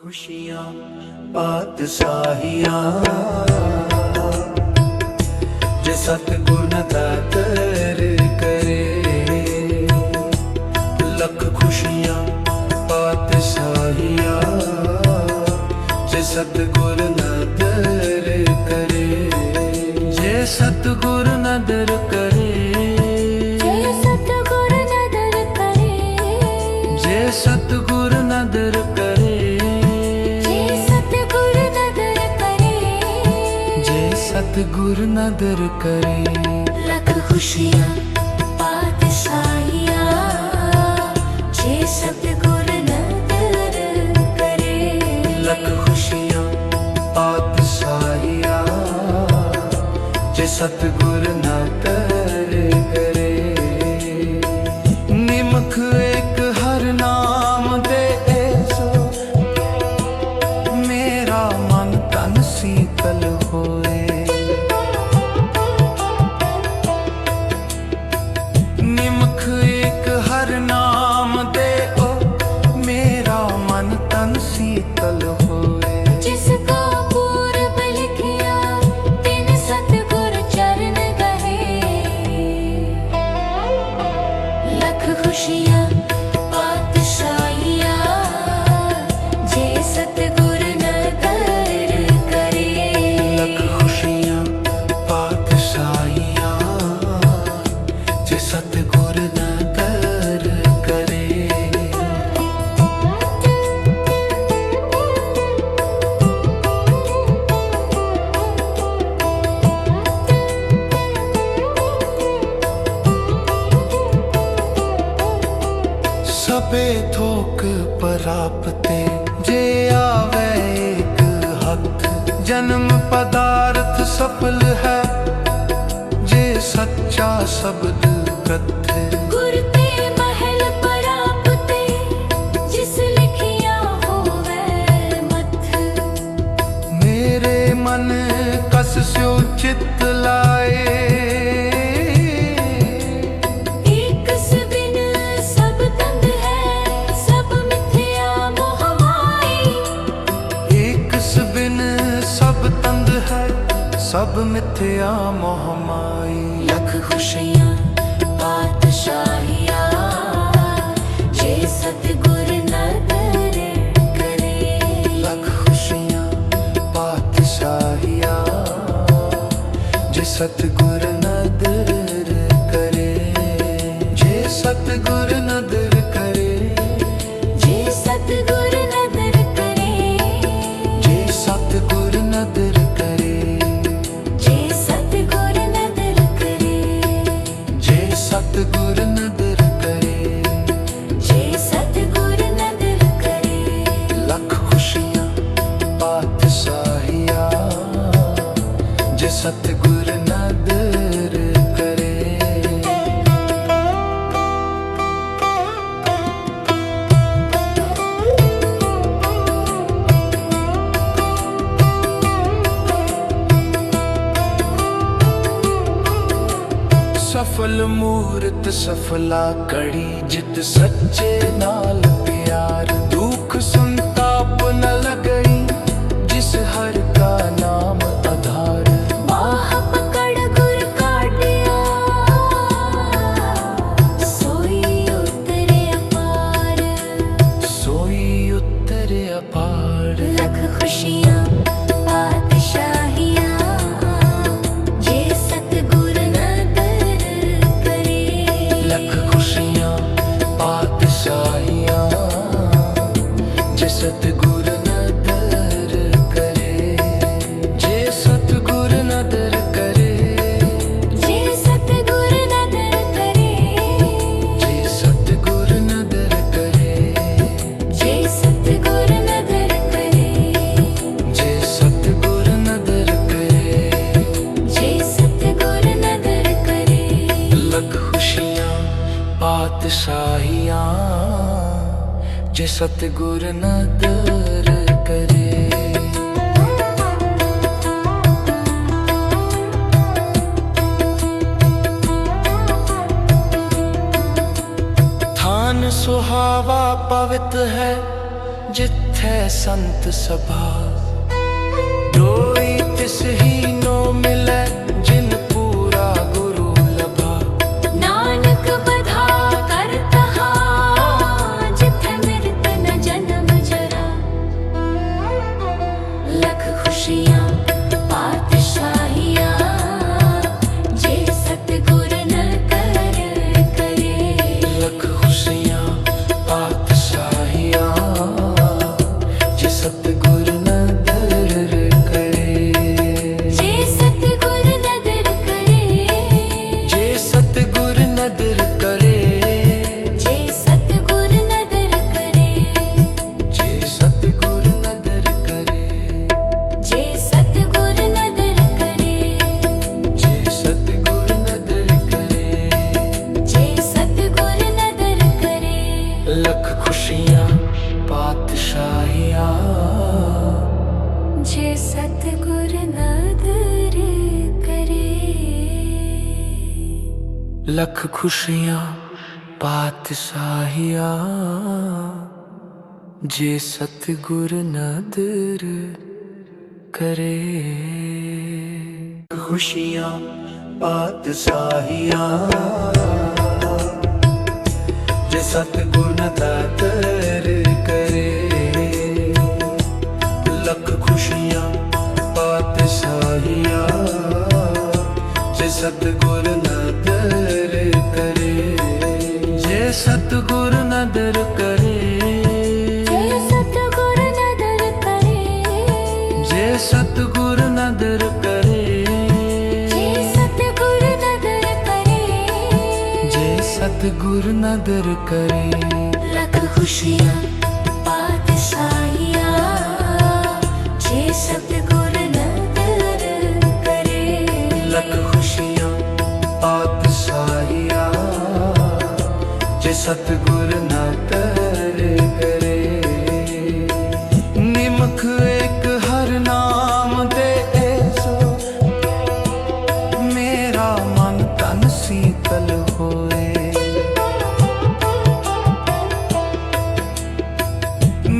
खुशियाँ पातशाहियाँ जे सतगुर न दातर करे। लख खुशियाँ पातशाहियाँ जे सतगुर नदर करे। जे सतगुर नदर करे। जे सतगुर नदर करे। जे सतगुर नदर करे। सतगुर नदर करे। लख खुशियाँ पातशाहियाँ जे सतगुर नदर करे। लख खुशियाँ पातशाहियाँ जे सतगुर नदर करे। निमख एक हर नाम दे सो मेरा मन तन शीतल होए। शीतल होए। जिसका पूर्व लिखिया तिन सतगुर चरण गहे। लख खुशियाँ पातशाहियाँ जे सतगुर नदर करे। लख खुशियाँ पातशाहियाँ जे सतगुर नदर करे। सबे थोक प्राप्ते जे आवे एक हक। जन्म पदार्थ सफल है जे सच्चा शब्द कथे। गुर ते महल प्राप्ते जिस लिखिया होवे मथ। मेरे मन कस स्यो चित लाए। सब मिथ्या मोह माई। लख खुशियाँ पातशाहियाँ जे सतगुर नदर करे। लख खुशियाँ पातशाहियाँ जे सतगुर नदर करे। जे सतगुर नदर करे। जे सतगुर नदर करे। जे सतगुर नदर करे। सतगुर नदर करे। जे सतगुर नदर करे। लख खुशियाँ पातशाहियाँ जे सतगुर नदर करे। सफल मूरत सफला कड़ी जित सच्चे नाल प्यार। दुख संताप न लगई जिस हर का नाम आधार। बाह पकड़ गुर काटिया सोई उतरे अपार। सोई उतरे अपार। लख खुशियाँ पातशाहियाँ जे सतगुर नदर करे। लख खुशियाँ पातशाहियाँ जे सतगुर नदर करे। जे सतगुर नदर करे। जे सतगुर नदर करे। जे सतगुर नदर करे। जे सतगुर नदर करे। जे सतगुर नदर करे। जे सतगुर नदर करे। लख खुशियाँ पातशाहियाँ जे सतगुर नदर करे। थान सुहावा पवित्र है जिथे संत सभा दोई तिस ही नो मिले जिन पूरा गुरु लभा। नानक बधा कर तहा जिथे मृत न जन्म जरा। लख खुशियां पातशाहियां जे सतगुर न कर करे। लख खुशियां पातशाहियां जे सतगुर न दर करे। जे सतगुर नदर करे। जे सतगुर नदर करे। जे सतगुर नदर करे। जे सतगुर नदर करे। जे सतगुर नदर करे। जे सतगुर नदर करे। जे सतगुर नदर करे। लख खुशियां पातशाहियां जे सतगुर नदर करे। लख खुशियां पातशाहियां जे सतगुर नदर करे। खुशियां पातशाहियां जे सतगुर नदर करे। लख खुशियां पातशाहियां जे सतगुर नदर करे। जे सतगुर नदर करे। जे सतगुर नदर करे। जे सतगुर नदर करे। जे सतगुर नदर करे। जे सतगुर नदर करे। लख खुशियां पातशाहियां जे सतगुर नदर करे। लख खुशियां पातशाहियां जे सतगुर नदर करे। निमख एक हर नाम दे सो मेरा मन तन शीतल होए।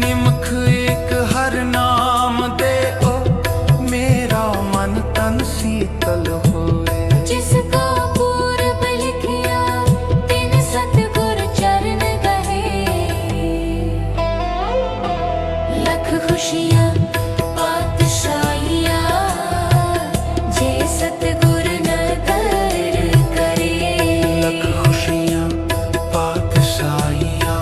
निमख एक हर नाम दे ओ मेरा मन तन शीतल होए। जिसको पूर्व लिखिया तिन सतगुर चरण गहे। लख खुशियां पातशाहियां जे सतगुर नदर करे। लख खुशियां पातशाहियां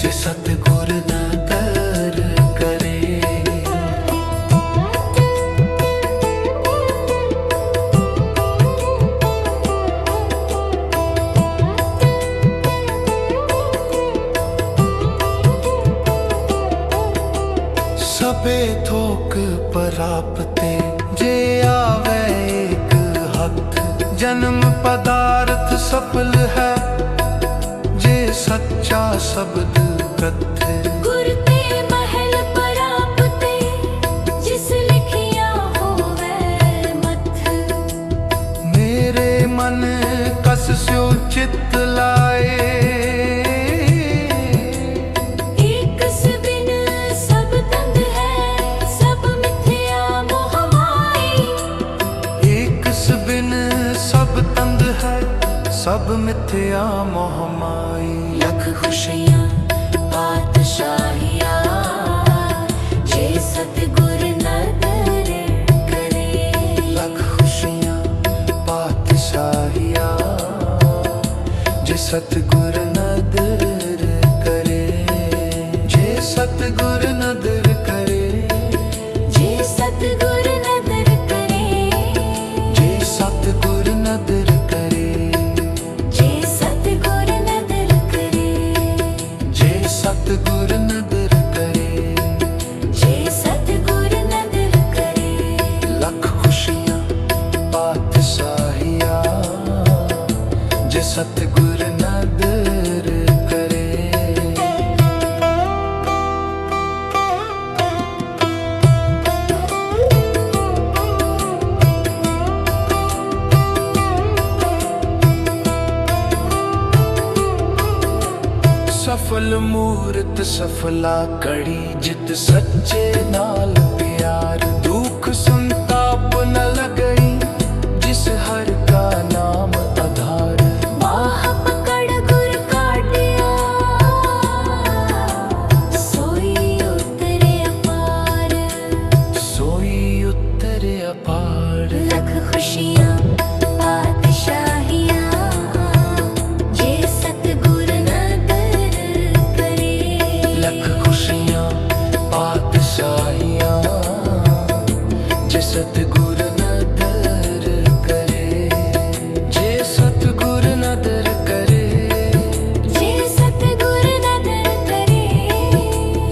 जे सतगुर नदर करे। सबे थोक प्राप्ते जे आवे एक हथ। जन्म पदार्थ सफल है जे सच्चा शब्द कथे। गुर ते महल परापते जिस लिखिया होवे मथ। मेरे मन कस स्यो चित लाए। एक बिन सब तंग है सब मिथ्या मोह माई। एक बिन सब तंद है सब मिथ्या मोह माई। लख खुशियां पातशाहियां जे सतगुर नदर करे। लख खुशियां पातशाहियां जे सतगुर नदर करे। जे सतगुर नदर करे। जे सतगुर नदर करे। जे सतगुर नदर करे। जे सतगुर नदर करे। जे सतगुर नदर करे। जे सतगुर नदर करे। लख खुशियां पातशाहियां जे सतगुर नदर करे। ਸਫਲ ਮੂਰਤ ਸਫਲਾ ਕੜੀ ਜਿਤ ਸੱਚੇ ਨਾਲ ਪਿਆਰ ਦੁੱਖ ਸੰਤਾਪ ਨ ਲਗਈ ਜਿਸ ਹਰ ਕਾ ਨਾਮ ਆਧਾਰ ਬਾਹ ਪਕੜ ਗੁਰ ਕਾਟਿਆ ਸੋਈ ਉਤਰੇ ਅਪਾਰ ਸੋਈ ਉਤਰੇ ਅਪਾਰ ਲੱਖ ਖੁਸ਼ੀਆਂ ਪਾਤਸ਼ਾਹੀਆਂ ਜੇ ਸਤਿਗੁਰ ਨਦਰ ਕਰੇ ਲੱਖ ਖੁਸ਼ੀਆਂ ਪਾਤਸ਼ਾਹੀਆਂ ਜੇ ਸਤਿਗੁਰ ਨਦਰ ਕਰੇ ਜੇ ਸਤਿਗੁਰ ਨਦਰ ਕਰੇ ਜੇ ਸਤਿਗੁਰ ਨਦਰ ਕਰੇ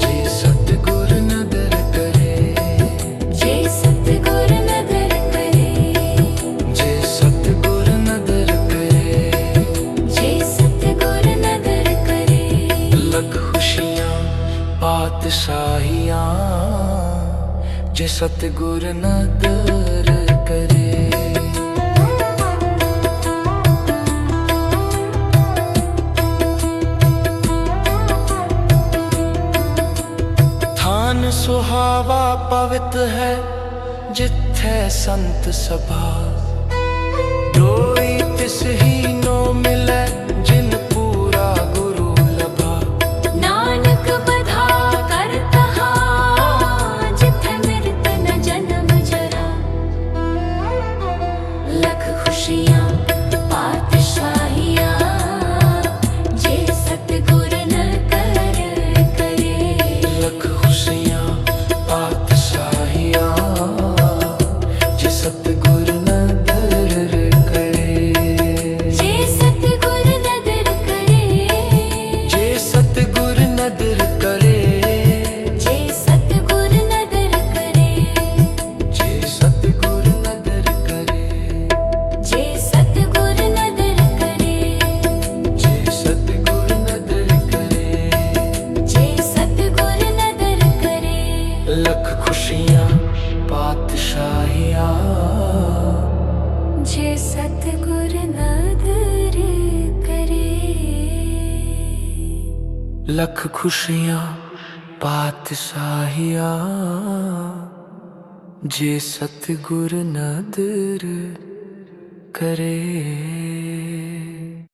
ਜੇ ਸਤਿਗੁਰ ਨਦਰ ਕਰੇ ਜੇ ਸਤਿਗੁਰ ਨਦਰ ਕਰੇ ਜੇ ਸਤਿਗੁਰ ਨਦਰ ਕਰੇ ਜੇ ਸਤਿਗੁਰ ਨਦਰ ਕਰੇ ਲੱਖ ਖੁਸ਼ੀਆਂ ਪਾਤਸ਼ਾਹੀਆਂ ਜੇ ਸਤਿਗੁਰ ਨਦਰ ਕਰੇ ਥਾਨ ਸੁਹਾਵਾ ਪਵਿੱਤ ਹੈ ਜਿੱਥੇ ਸੰਤ ਸਭਾ ਦੋਈ ਤਿਸ ਹੀ ਨੋ ਮਿਲੈ ਜਿਨ ਪੂਰਾ ਗੁਰੂ ਲਭਾ ਨਾਨਕ ਬਧਾ ਕਰ ਕਹਾ ਜਿੱਥੇ ਮਿਰਤ ਨ ਜਨਮ ਜਰਾ ਲੱਖ ਖੁਸ਼ੀਆਂ ਪਾਤਸ਼ਾਹੀਆਂ ਜੇ ਸਤਿਗੁਰ ਨਦਰ ਕਰੇ ਲੱਖ ਖੁਸ਼ੀਆਂ ਪਾਤਸ਼ਾਹੀਆਂ ਜੇ ਸਤਿਗੁਰ ਨਦਰ ਕਰੇ ਜੇ ਸਤਿਗੁਰ ਨਦਰ ਕਰੇ ਜੇ ਸਤਿਗੁਰ ਨਦਰ ਕਰੇ ਜੇ ਸਤਿਗੁਰ ਨਦਰ ਕਰੇ ਜੇ ਸਤਿਗੁਰ ਨਦਰ ਕਰੇ ਜੇ ਸਤਿਗੁਰ ਨਦਰ ਕਰੇ ਜੇ ਸਤਿਗੁਰ ਨਦਰ ਕਰੇ ਜੇ ਸਤਿਗੁਰ ਨਦਰ ਕਰੇ ਲੱਖ ਖੁਸ਼ੀਆਂ ਪਾਤਸ਼ਾਹੀਆਂ ਜੇ ਸਤਿਗੁਰ ਨਦਰ ਕਰੇ ਲੱਖ ਖੁਸ਼ੀਆਂ ਪਾਤਸ਼ਾਹੀਆਂ ਜੇ ਸਤਿਗੁਰ ਨਦਰ ਕਰੇ।